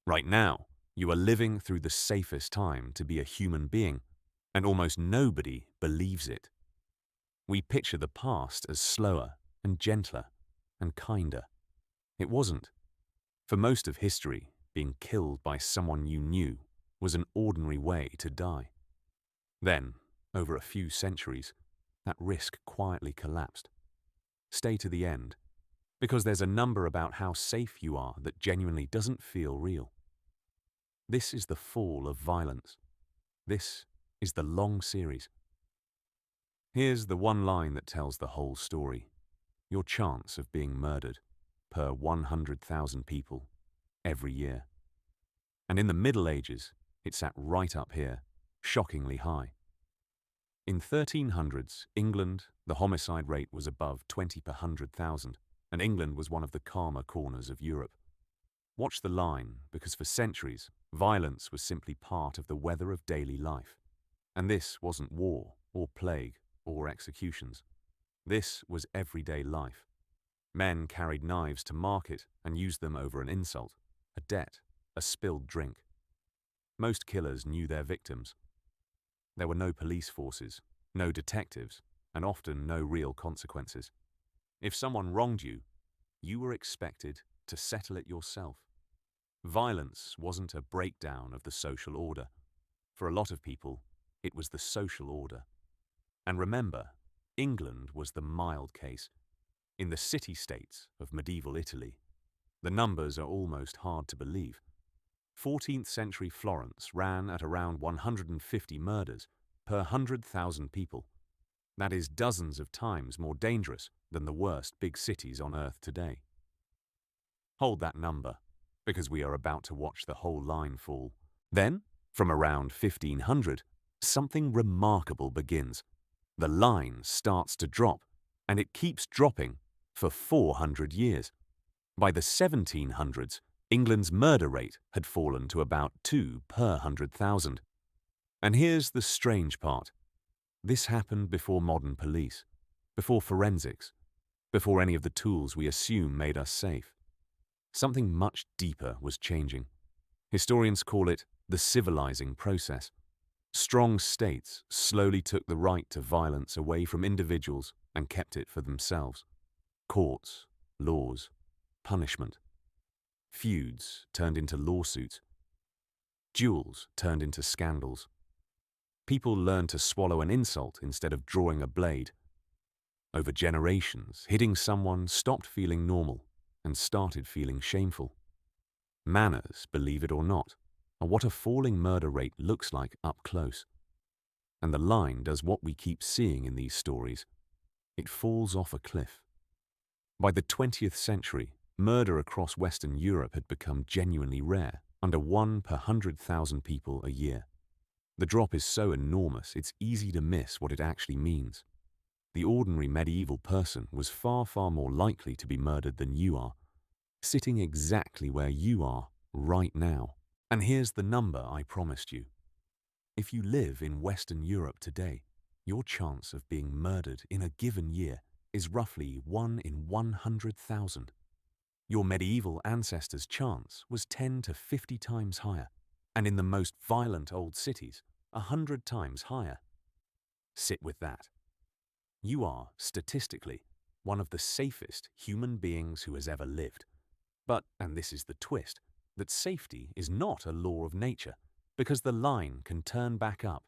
Right now, you are living through the safest time to be a human being, and almost nobody believes it. We picture the past as slower and gentler and kinder. It wasn't. For most of history, being killed by someone you knew was an ordinary way to die. Then, over a few centuries, that risk quietly collapsed. Stay to the end, because there's a number about how safe you are that genuinely doesn't feel real. This is the fall of violence. This is the long series. Here's the one line that tells the whole story. Your chance of being murdered per 100,000 people every year. And in the Middle Ages, it sat right up here, shockingly high. In 1300s, England, the homicide rate was above 20 per 100,000, and England was one of the calmer corners of Europe. Watch the line, because for centuries, violence was simply part of the weather of daily life. And this wasn't war, or plague, or executions. This was everyday life. Men carried knives to market and used them over an insult, a debt, a spilled drink. Most killers knew their victims. There were no police forces, no detectives, and often no real consequences. If someone wronged you, you were expected to settle it yourself. Violence wasn't a breakdown of the social order. For a lot of people, it was the social order. And remember, England was the mild case. In the city-states of medieval Italy, the numbers are almost hard to believe. 14th century Florence ran at around 150 murders per 100,000 people. That is dozens of times more dangerous than the worst big cities on Earth today. Hold that number, because we are about to watch the whole line fall. Then, from around 1500, something remarkable begins. The line starts to drop, and it keeps dropping for 400 years. By the 1700s, England's murder rate had fallen to about 2 per 100,000. And here's the strange part. This happened before modern police, before forensics, before any of the tools we assume made us safe. Something much deeper was changing. Historians call it the civilising process. Strong states slowly took the right to violence away from individuals and kept it for themselves. Courts, laws, punishment. Feuds turned into lawsuits. Duels turned into scandals. People learned to swallow an insult instead of drawing a blade. Over generations, hitting someone stopped feeling normal and started feeling shameful. Manners, believe it or not, are what a falling murder rate looks like up close. And the line does what we keep seeing in these stories. It falls off a cliff. By the 20th century, murder across Western Europe had become genuinely rare, under 1 per 100,000 people a year. The drop is so enormous it's easy to miss what it actually means. The ordinary medieval person was far, far more likely to be murdered than you are, sitting exactly where you are right now. And here's the number I promised you. If you live in Western Europe today, your chance of being murdered in a given year is roughly 1 in 100,000. Your medieval ancestors' chance was 10 to 50 times higher, and in the most violent old cities, 100 times higher. Sit with that. You are, statistically, one of the safest human beings who has ever lived. But, and this is the twist, that safety is not a law of nature, because the line can turn back up.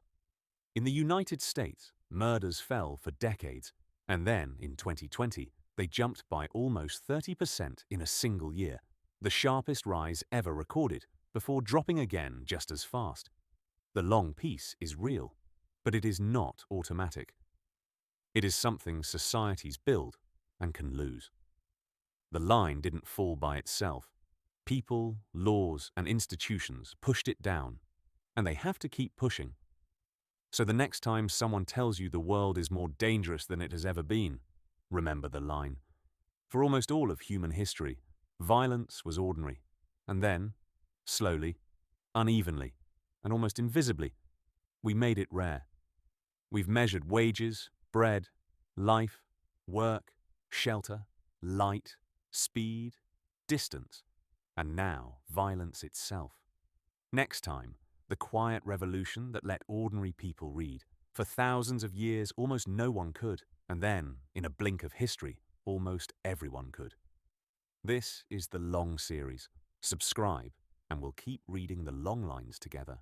In the United States, murders fell for decades, and then, in 2020, they jumped by almost 30% in a single year, the sharpest rise ever recorded, before dropping again just as fast. The long peace is real, but it is not automatic. It is something societies build and can lose. The line didn't fall by itself. People, laws, and institutions pushed it down, and they have to keep pushing. So the next time someone tells you the world is more dangerous than it has ever been, remember the line. For almost all of human history, violence was ordinary, and then, slowly, unevenly, and almost invisibly, we made it rare. We've measured wages, bread, life, work, shelter, light, speed, distance. And now, violence itself. Next time, the quiet revolution that let ordinary people read. For thousands of years, almost no one could, and then, in a blink of history, almost everyone could. This is the long series. Subscribe, and we'll keep reading the long lines together.